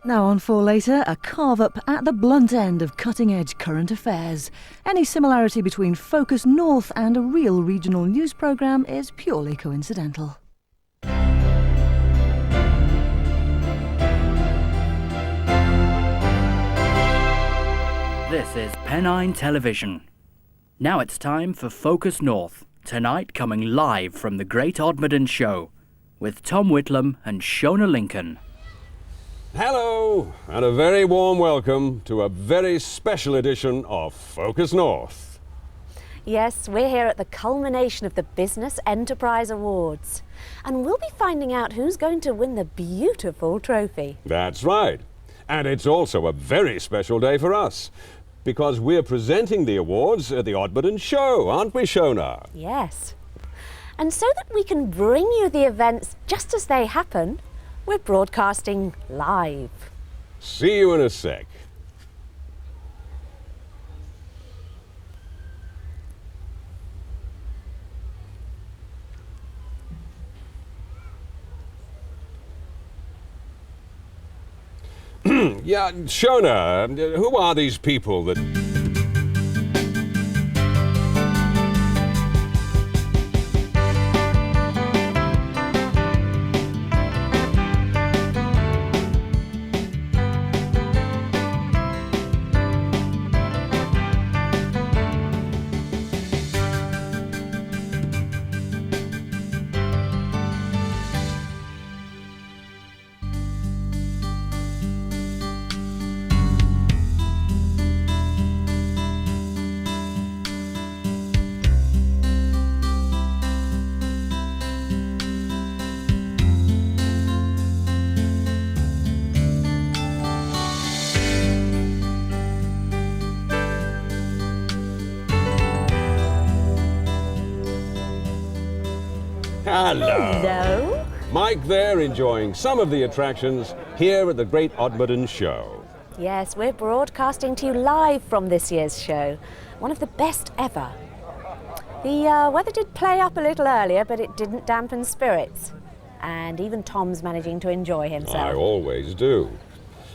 Now on for later, a carve-up at the blunt end of cutting-edge current affairs. Any similarity between Focus North and a real regional news programme is purely coincidental. This is Pennine Television. Now it's time for Focus North, tonight coming live from the Great Odmorden Show, with Tom Whitlam and Shona Lincoln. Hello, and a very warm welcome to a very special edition of Focus North. Yes, we're here at the culmination of the Business Enterprise Awards, and we'll be finding out who's going to win the beautiful trophy. That's right, and it's also a very special day for us, because we're presenting the awards at the Odmorden Show, aren't we, Shona? Yes, and so that we can bring you the events just as they happen, we're broadcasting live. See you in a sec. Yeah, Shona, who are these people that... Hello. Mike there enjoying some of the attractions here at the Great Odmorden Show. Yes, we're broadcasting to you live from this year's show, one of the best ever. The weather did play up a little earlier, but it didn't dampen spirits. And even Tom's managing to enjoy himself. I always do.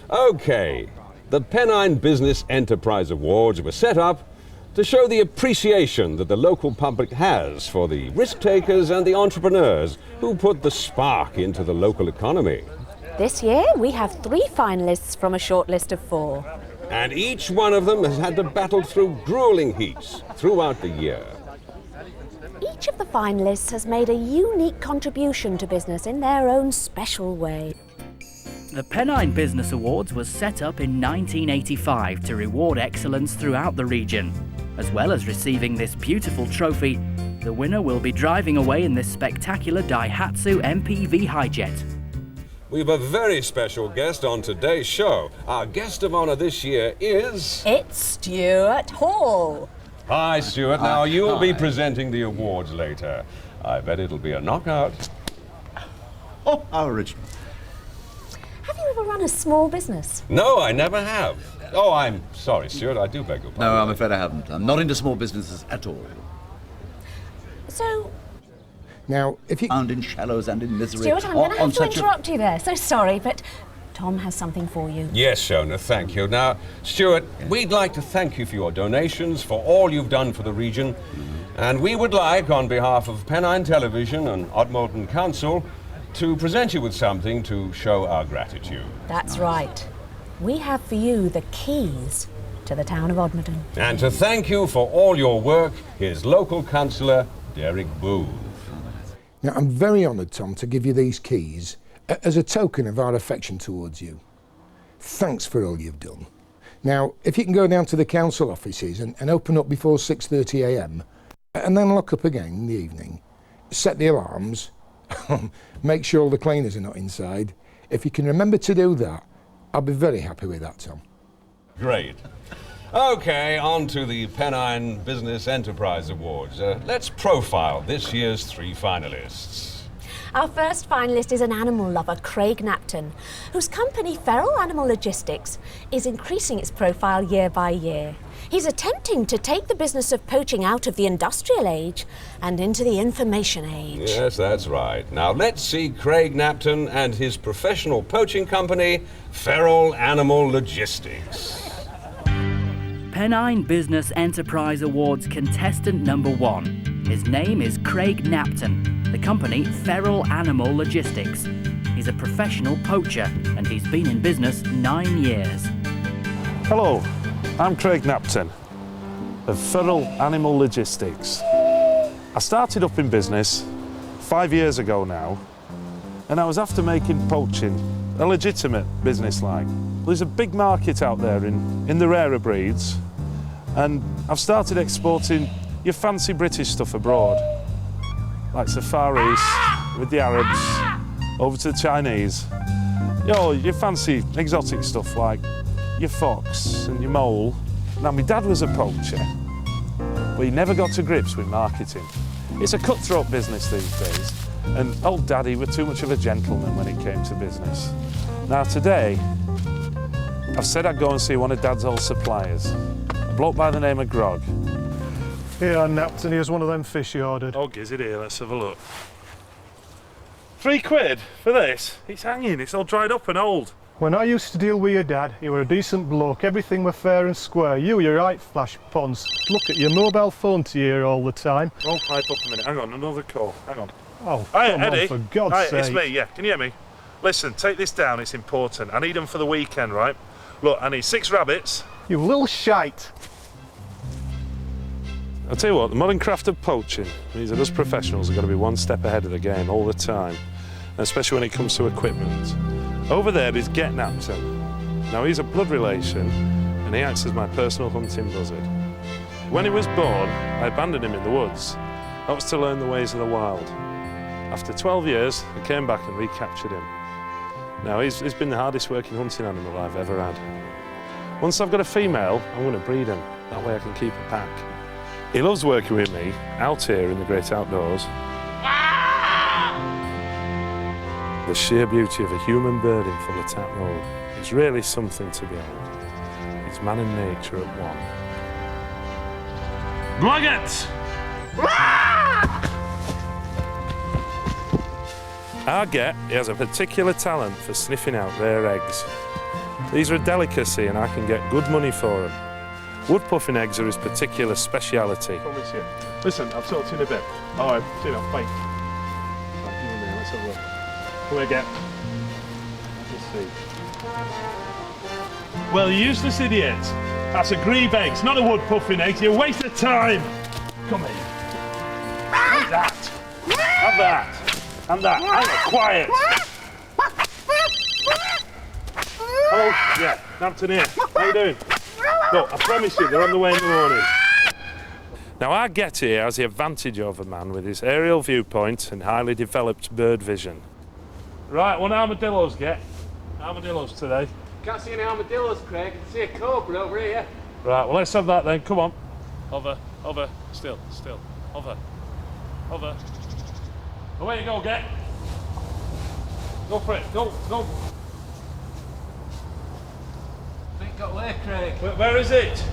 Okay, the Pennine Business Enterprise Awards were set up to show the appreciation that the local public has for the risk takers and the entrepreneurs who put the spark into the local economy. This year, we have 3 finalists from a short list of 4. And each one of them has had to battle through grueling heats throughout the year. Each of the finalists has made a unique contribution to business in their own special way. The Pennine Business Awards was set up in 1985 to reward excellence throughout the region. As well as receiving this beautiful trophy, the winner will be driving away in this spectacular Daihatsu MPV Hijet. We've a very special guest on today's show. Our guest of honor this year is... It's Stuart Hall. Hi, Stuart. Now, you'll be presenting the awards later. I bet it'll be a knockout. Oh, how original. Have you ever run a small business? No, I never have. Oh, I'm sorry, Stuart. I do beg your pardon. No, I'm afraid I haven't. I'm not into small businesses at all. So, Now, if you... Found in shallows and in misery. Stuart, I'm going to have to such interrupt you there. So sorry, but Tom has something for you. Yes, Shona, thank you. Now, Stuart, we'd like to thank you for your donations, for all you've done for the region. And we would like, on behalf of Pennine Television and Odmorden Council, to present you with something to show our gratitude. That's right. We have for you the keys to the town of Odmorden. And to thank you for all your work, here's local councillor Derek Booth. Now, I'm very honoured, Tom, to give you these keys as a token of our affection towards you. Thanks for all you've done. Now, if you can go down to the council offices and open up before 6:30 a.m. and then lock up again in the evening, set the alarms, make sure all the cleaners are not inside. If you can remember to do that, I'll be very happy with that, Tom. Great. Okay, on to the Pennine Business Enterprise Awards. Let's profile this year's 3 finalists. Our first finalist is an animal lover, Craig Napton, whose company, Feral Animal Logistics, is increasing its profile year by year. He's attempting to take the business of poaching out of the industrial age and into the information age. Yes, that's right. Now let's see Craig Napton and his professional poaching company, Feral Animal Logistics. Pennine Business Enterprise Awards contestant number 1. His name is Craig Napton, the company Feral Animal Logistics. He's a professional poacher and he's been in business 9 years. Hello, I'm Craig Napton of Feral Animal Logistics. I started up in business 5 years ago now, and I was after making poaching a legitimate business like. There's a big market out there in the rarer breeds, and I've started exporting your fancy British stuff abroad, like the Far East with the Arabs, over to the Chinese. Your fancy exotic stuff like your fox and your mole. Now, my dad was a poacher, but he never got to grips with marketing. It's a cutthroat business these days, and old Daddy were too much of a gentleman when it came to business. Now today, I've said I'd go and see one of Dad's old suppliers, a bloke by the name of Grog. Here, Napton, here's one of them fish you ordered. Oh, is it here? Let's have a look. £3 for this? It's hanging, it's all dried up and old. When I used to deal with your dad, he were a decent bloke, everything were fair and square. You're right, flash ponds. Look at your mobile phone to you all the time. Oh, pipe up a minute, hang on, another call, hang on. Oh, Hi, come Eddie. on, for God's sake. It's me, yeah, can you hear me? Listen, take this down, it's important. I need them for the weekend, right? Look, I need 6 rabbits. You little shite. I'll tell you what, the modern craft of poaching means that us professionals have got to be one step ahead of the game all the time, especially when it comes to equipment. Over there is Get Napton. Now, he's a blood relation, and he acts as my personal hunting buzzard. When he was born, I abandoned him in the woods. That was to learn the ways of the wild. After 12 years, I came back and recaptured him. Now, he's been the hardest working hunting animal I've ever had. Once I've got a female, I'm going to breed him. That way I can keep a pack. He loves working with me, out here in the great outdoors. The sheer beauty of a human bird in full attack mode is really something to behold. It's man and nature at one. Glugget! Our Get, he has a particular talent for sniffing out rare eggs. These are a delicacy and I can get good money for them. Wood puffin eggs are his particular speciality. Promise you. Listen, I'll talk to you in a bit. All right, see you now, bye. Right, give me a minute, let's have a look. Come here, Get. Let's see. Well, you useless idiot. That's a grebe egg, not a wood puffin egg. You're a waste of time. Come here. Have that. Have that. And that. Hang on, quiet. Hello. Yeah, Napton here. How you doing? Look, I promise you, they're on the way in the morning. Now, our Get here has the advantage over man with his aerial viewpoint and highly developed bird vision. Right, one armadillos, Get. Armadillos today. Can't see any armadillos, Craig. I can see a cobra over here. Right, well, let's have that then. Come on. Hover, hover, still, hover, hover. Away you go, Get. Go for it, go. I think it got away, Craig. Where is it? It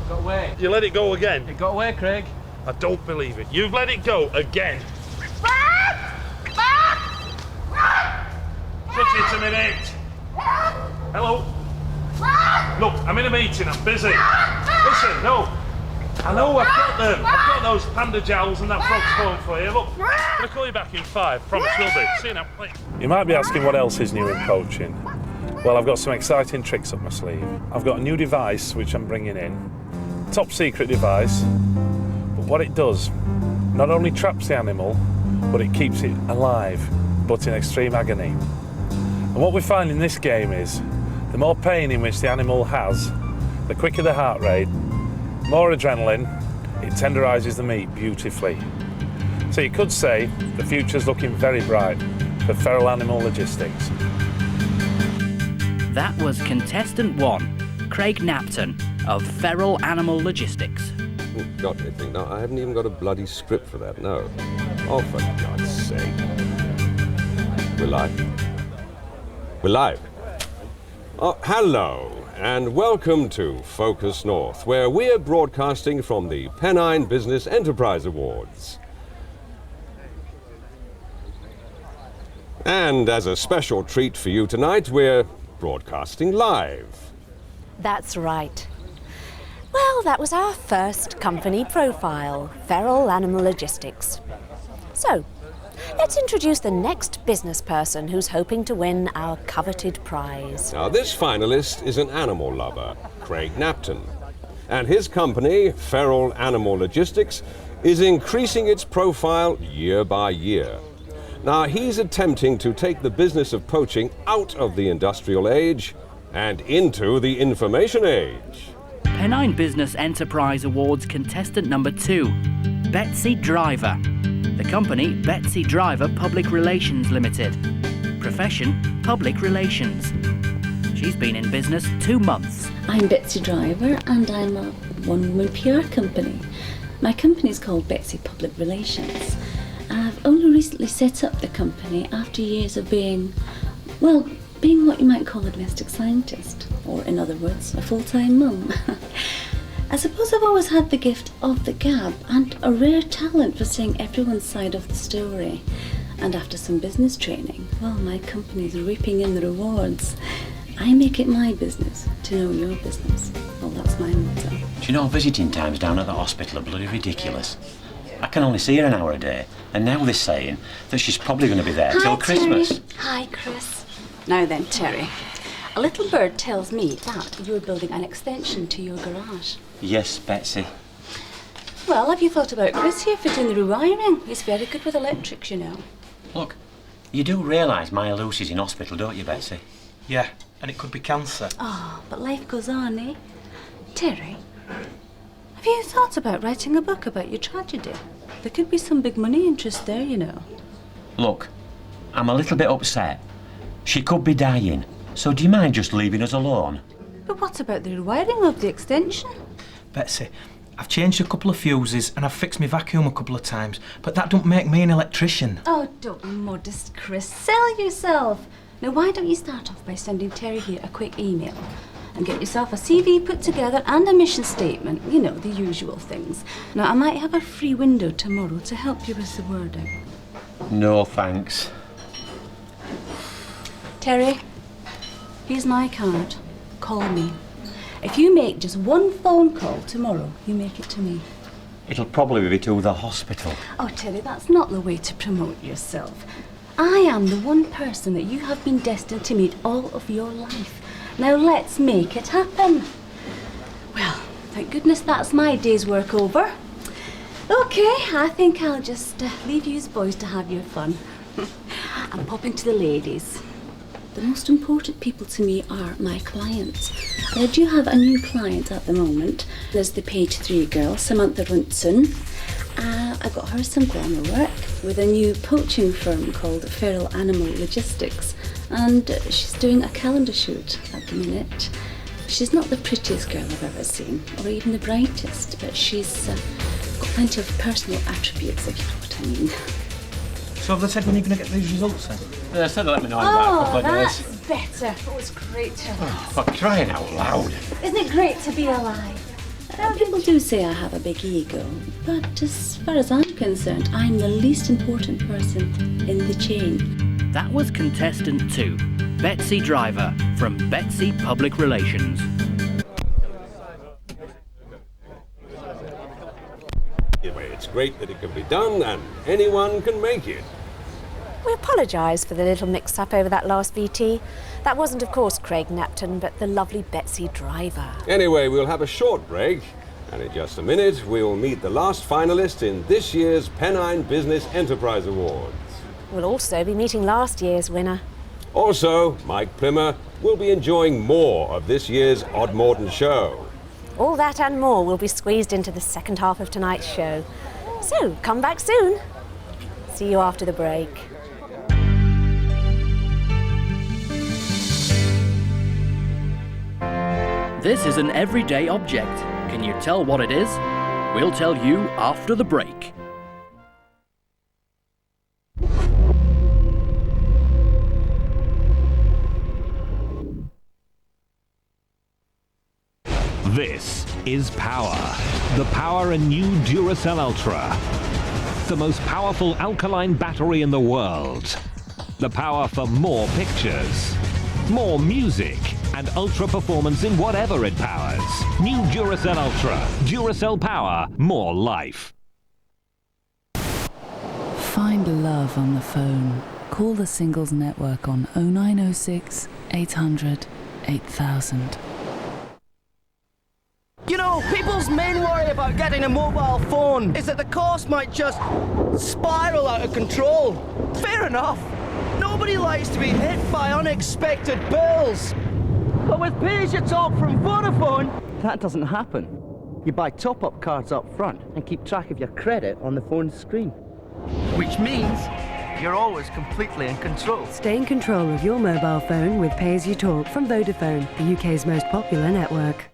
got away. You let it go again? It got away, Craig. I don't believe it. You've let it go again. Touch it a minute. Hello. Look, I'm in a meeting, I'm busy. Listen, no. I know, I've got them. I've got those panda jowls and that frog's phone for you. Look, I'm going to call you back in 5. Promise, will do. See you now. Wait. You might be asking what else is new in poaching. Well, I've got some exciting tricks up my sleeve. I've got a new device which I'm bringing in. Top secret device. But what it does, not only traps the animal, but it keeps it alive, but in extreme agony. And what we find in this game is, the more pain in which the animal has, the quicker the heart rate, more adrenaline, it tenderises the meat beautifully. So you could say the future's looking very bright for Feral Animal Logistics. That was contestant 1, Craig Napton of Feral Animal Logistics. Got anything? No, I haven't even got a bloody script for that, no. Oh, for God's sake. We're live. We're live. Oh, hello, and welcome to Focus North, where we're broadcasting from the Pennine Business Enterprise Awards. And as a special treat for you tonight, we're broadcasting live. That's right. Well, that was our first company profile, Feral Animal Logistics. So, let's introduce the next business person who's hoping to win our coveted prize. Now, this finalist is an animal lover, Craig Napton. And his company, Feral Animal Logistics, is increasing its profile year by year. Now, he's attempting to take the business of poaching out of the industrial age and into the information age. Pennine Business Enterprise Awards contestant number 2, Betsy Driver. The company, Betsy Driver Public Relations Limited. Profession, public relations. She's been in business 2 months. I'm Betsy Driver and I'm a one-woman PR company. My company's called Betsy Public Relations. I've only recently set up the company after years of being what you might call a domestic scientist, or in other words, a full-time mum. I suppose I've always had the gift of the gab and a rare talent for seeing everyone's side of the story. And after some business training, well, my company's reaping in the rewards. I make it my business to know your business. Well, that's my motto. Do you know, visiting times down at the hospital are bloody ridiculous. I can only see her an hour a day, and now they're saying that she's probably going to be there till Christmas. Terry. Hi, Chris. Now then, Terry. A little bird tells me that you're building an extension to your garage. Yes, Betsy. Well, have you thought about Chris here for doing the rewiring? He's very good with electrics, you know. Look, you do realise my Lucy's in hospital, don't you, Betsy? Yeah, and it could be cancer. Oh, but life goes on, eh? Terry, have you thought about writing a book about your tragedy? There could be some big money interest there, you know. Look, I'm a little bit upset. She could be dying, so do you mind just leaving us alone? But what about the rewiring of the extension? Betsy, I've changed a couple of fuses and I've fixed my vacuum a couple of times, but that don't make me an electrician. Oh, don't be modest, Chris. Sell yourself. Now, why don't you start off by sending Terry here a quick email and get yourself a CV put together and a mission statement, you know, the usual things. Now, I might have a free window tomorrow to help you with the wording. No, thanks. Terry, here's my card. Call me. If you make just one phone call tomorrow, you make it to me. It'll probably be to the hospital. Oh, Terry, that's not the way to promote yourself. I am the one person that you have been destined to meet all of your life. Now let's make it happen. Well, thank goodness that's my day's work over. Okay, I think I'll just leave you boys to have your fun. I'm popping to the ladies. The most important people to me are my clients. And I do have a new client at the moment. There's the page 3 girl, Samantha Runson. I got her some glamour work with a new poaching firm called Feral Animal Logistics. And she's doing a calendar shoot at the minute. She's not the prettiest girl I've ever seen, or even the brightest, but she's got plenty of personal attributes, if you know what I mean. So have they said when you're going to get these results then? They said they'll let me know in about a couple of days. That's better. It was great to For crying out loud. Isn't it great to be alive? People do say I have a big ego, but as far as I'm concerned, I'm the least important person in the chain. That was contestant 2, Betsy Driver from Betsy Public Relations. Anyway, it's great that it can be done and anyone can make it. We apologise for the little mix-up over that last VT. That wasn't, of course, Craig Napton, but the lovely Betsy Driver. Anyway, we'll have a short break, and in just a minute, we'll meet the last finalist in this year's Pennine Business Enterprise Awards. We'll also be meeting last year's winner. Also, Mike Plimmer will be enjoying more of this year's Odmorden show. All that and more will be squeezed into the second half of tonight's show. So, come back soon. See you after the break. This is an everyday object. Can you tell what it is? We'll tell you after the break. This is power. The power in new Duracell Ultra. The most powerful alkaline battery in the world. The power for more pictures, more music, and ultra performance in whatever it powers. New Duracell Ultra. Duracell Power. More life. Find love on the phone. Call the Singles Network on 0906 800 8000. You know, people's main worry about getting a mobile phone is that the cost might just spiral out of control. Fair enough. Nobody likes to be hit by unexpected bills. But with Pay-As-You-Talk from Vodafone, that doesn't happen. You buy top-up cards up front and keep track of your credit on the phone's screen. Which means you're always completely in control. Stay in control of your mobile phone with Pay-As-You-Talk from Vodafone, the UK's most popular network.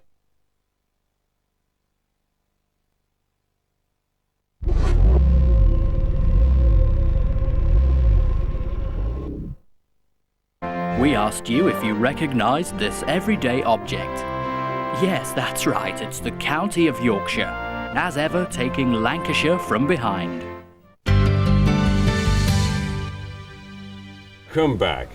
We asked you if you recognised this everyday object. Yes, that's right, it's the County of Yorkshire, as ever taking Lancashire from behind. Come back.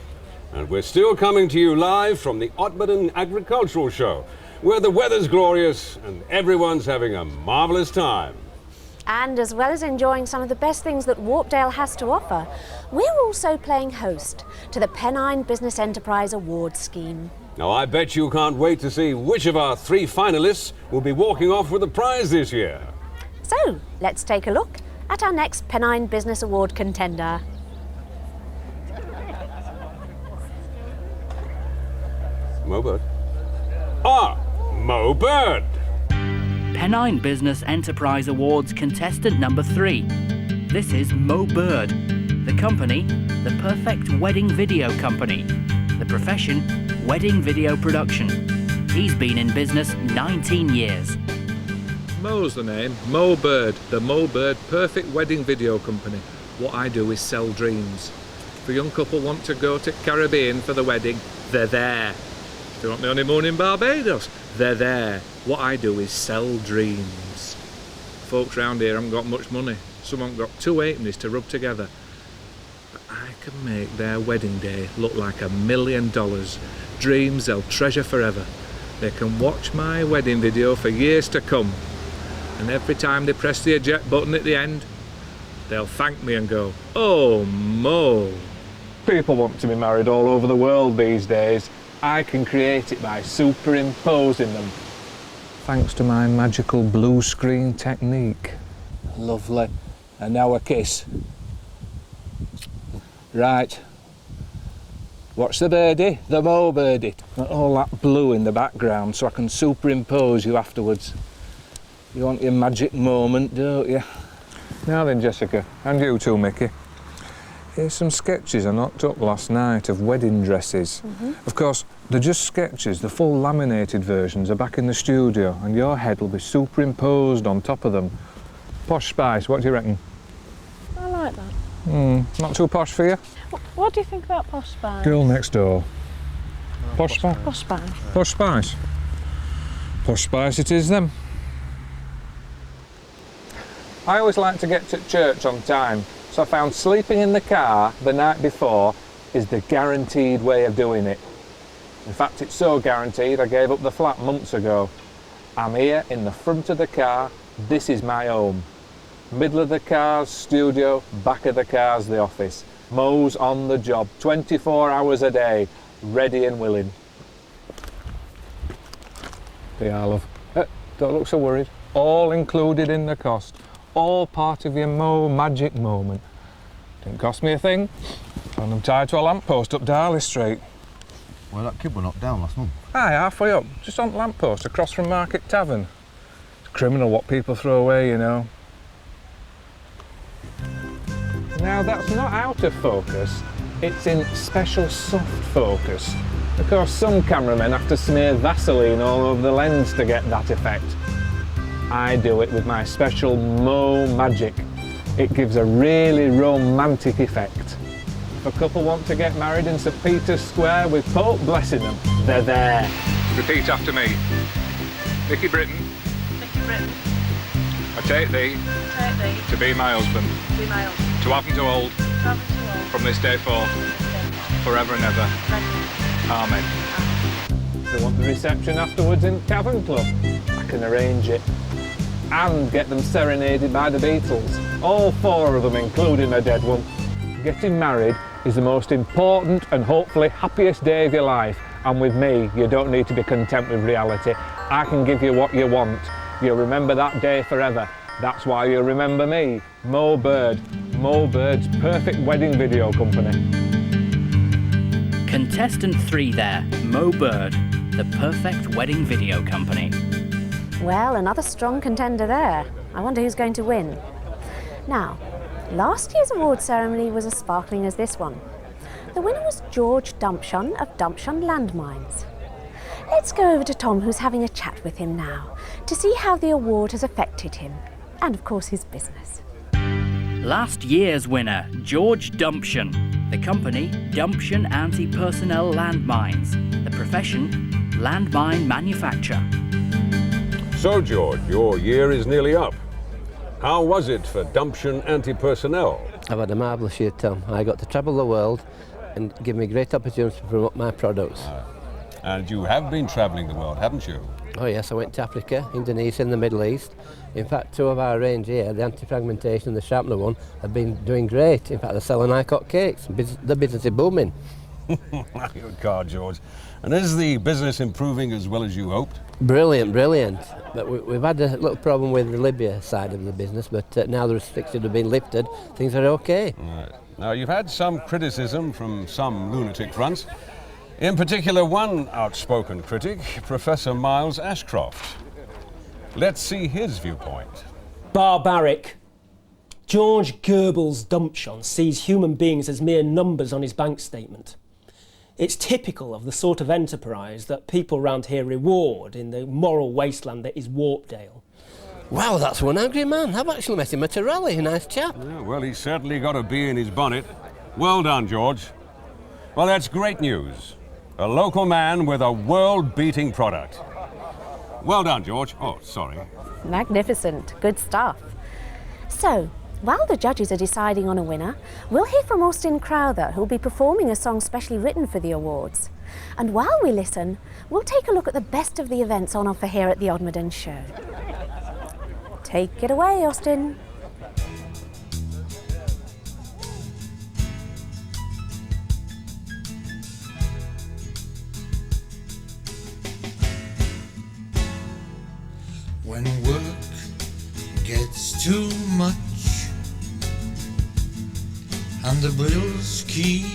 And we're still coming to you live from the Odmorden Agricultural Show, where the weather's glorious and everyone's having a marvellous time. And as well as enjoying some of the best things that Warpdale has to offer, we're also playing host to the Pennine Business Enterprise Awards scheme. Now, I bet you can't wait to see which of our 3 finalists will be walking off with a prize this year. So, let's take a look at our next Pennine Business Award contender. Mo Bird. Ah, Mo Bird! Pennine Business Enterprise Awards contestant number 3. This is Mo Bird. The company, the perfect wedding video company. The profession, wedding video production. He's been in business 19 years. Mo's the name, Mo Bird, the Mo Bird Perfect Wedding Video Company. What I do is sell dreams. If a young couple want to go to Caribbean for the wedding, they're there. If they want the honeymoon in Barbados, they're there. What I do is sell dreams. Folks round here haven't got much money. Some haven't got 2 halfpennies to rub together. But I can make their wedding day look like $1 million. Dreams they'll treasure forever. They can watch my wedding video for years to come. And every time they press the eject button at the end, they'll thank me and go, "Oh, Mo." People want to be married all over the world these days. I can create it by superimposing them. Thanks to my magical blue screen technique. Lovely. And now a kiss. Right. Watch the birdie, the Mo birdie. Not all that blue in the background so I can superimpose you afterwards. You want your magic moment, don't you? Now then, Jessica, and you too, Mickey. Here's some sketches I knocked up last night of wedding dresses. Of course, they're just sketches. The full laminated versions are back in the studio and your head will be superimposed on top of them. Posh Spice, what do you reckon? I like that. Not too posh for you? What do you think about Posh Spice? Girl next door. Posh Spice? Posh Spice. Posh Spice. Posh Spice it is then. I always like to get to church on time, so I found sleeping in the car the night before is the guaranteed way of doing it. In fact, it's so guaranteed I gave up the flat months ago. I'm here in the front of the car, this is my home. Middle of the car's studio, back of the car's the office. Mo's on the job, 24 hours a day, ready and willing. They are, love. Don't look so worried. All included in the cost. All part of your Mo magic moment. Didn't cost me a thing. Found them tied to a lamppost up Darley Street. Well, that kid were knocked down last month. Aye, halfway up, just on the lamppost across from Market Tavern. It's criminal what people throw away, you know. Now that's not out of focus, it's in special soft focus. Of course, some cameramen have to smear Vaseline all over the lens to get that effect. I do it with my special Mo magic. It gives a really romantic effect. If a couple want to get married in St Peter's Square with Pope blessing them, they're there. Repeat after me. Vicky Britton, Vicky Britton, I take thee take thee to be my husband, to be my husband, to have and to hold, travel to all, from this day forth, forever and ever. Amen. They want the reception afterwards in Cavern Club. I can arrange it. And get them serenaded by the Beatles. All 4 of them, including a dead one. Getting married is the most important and hopefully happiest day of your life. And with me, you don't need to be content with reality. I can give you what you want. You'll remember that day forever. That's why you'll remember me, Mo Bird. Mo Bird's perfect wedding video company. Contestant 3 there, Mo Bird, the perfect wedding video company. Well, another strong contender there. I wonder who's going to win. Now, last year's award ceremony was as sparkling as this one. The winner was George Dumpshon of Dumpshon Landmines. Let's go over to Tom, who's having a chat with him now, to see how the award has affected him, and of course his business. Last year's winner, George Dumpshon. The company, Dumpshon Anti-Personnel Landmines. The profession, landmine manufacture. So, George, your year is nearly up. How was it for Dumpshon Anti-Personnel? I've had a marvellous year, Tom. I got to travel the world and give me great opportunity to promote my products. And you have been travelling the world, haven't you? Oh yes, I went to Africa, Indonesia and the Middle East. In fact, 2 of our range here, the anti-fragmentation and the sharpener one, have been doing great. In fact, they're selling high-cut cakes. The business is booming. Good God, George. And is the business improving as well as you hoped? Brilliant, brilliant. But we've had a little problem with the Libya side of the business, but now the restrictions have been lifted, things are okay. Right. Now, you've had some criticism from some lunatic fronts. In particular, one outspoken critic, Professor Miles Ashcroft. Let's see his viewpoint. Barbaric. George Goebbels' Dumpshon sees human beings as mere numbers on his bank statement. It's typical of the sort of enterprise that people around here reward in the moral wasteland that is Warpdale. Wow, that's one angry man. I've actually met him at a rally, a nice chap. Yeah, well, he's certainly got a bee in his bonnet. Well done, George. Well, that's great news. A local man with a world-beating product. Well done, George. Oh, sorry. Magnificent. Good stuff. So, while the judges are deciding on a winner, we'll hear from Austin Crowther, who'll be performing a song specially written for the awards. And while we listen, we'll take a look at the best of the events on offer here at the Odmorden show. Take it away, Austin. When work gets too much and the bills keep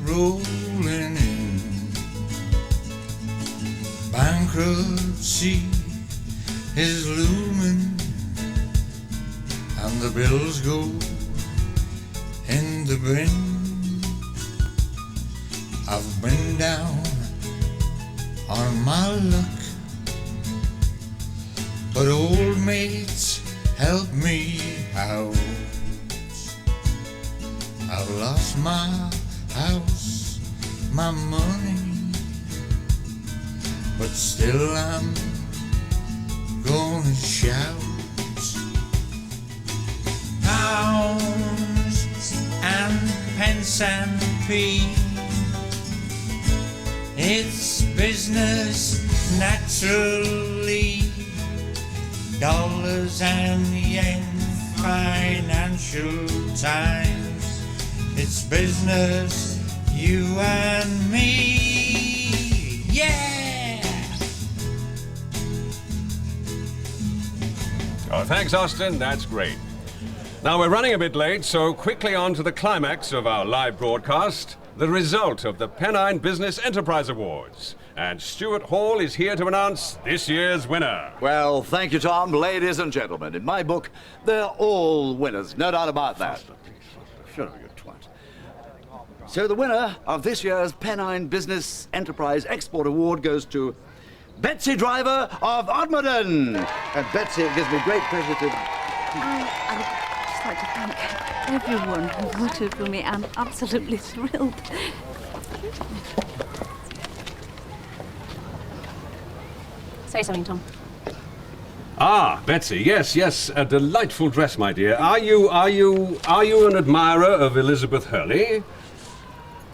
rolling in, bankruptcy is looming and the bills go in the bin. I've been down on my luck, but old mates help me out. I've lost my house, my money, but still I'm gonna shout. Pounds and pence and p, it's business naturally. Dollars and yen, financial times. It's business, you and me. Yeah! Oh, thanks, Austin. That's great. Now, we're running a bit late, so quickly on to the climax of our live broadcast, the result of the Pennine Business Enterprise Awards. And Stuart Hall is here to announce this year's winner. Well, thank you, Tom. Ladies and gentlemen, in my book, they're all winners, no doubt about that. Shut up, you twat. So the winner of this year's Pennine Business Enterprise Export Award goes to Betsy Driver of Odmorden. And Betsy, it gives me great pleasure to... I'd just like to thank everyone who voted for me. I'm absolutely thrilled. Say something, Tom. Ah, Betsy, yes, a delightful dress, my dear. Are you an admirer of Elizabeth Hurley?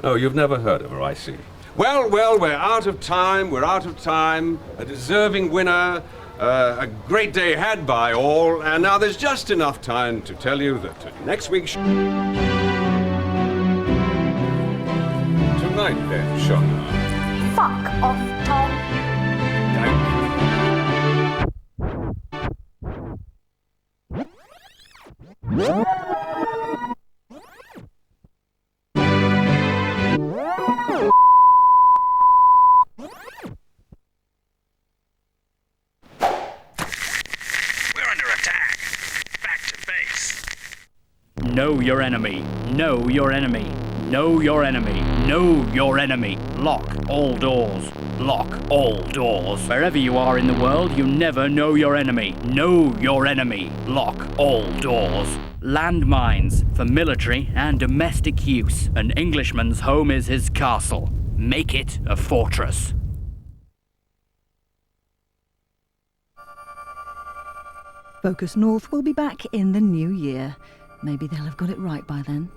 Oh, you've never heard of her, I see. Well, we're out of time, A deserving winner, a great day had by all, and now there's just enough time to tell you that next week's... Tonight, then, sure. Fuck off, Tom. Know your enemy. Know your enemy. Know your enemy. Know your enemy. Lock all doors. Lock all doors. Wherever you are in the world, you never know your enemy. Know your enemy. Lock all doors. Landmines for military and domestic use. An Englishman's home is his castle. Make it a fortress. Focus North will be back in the new year. Maybe they'll have got it right by then.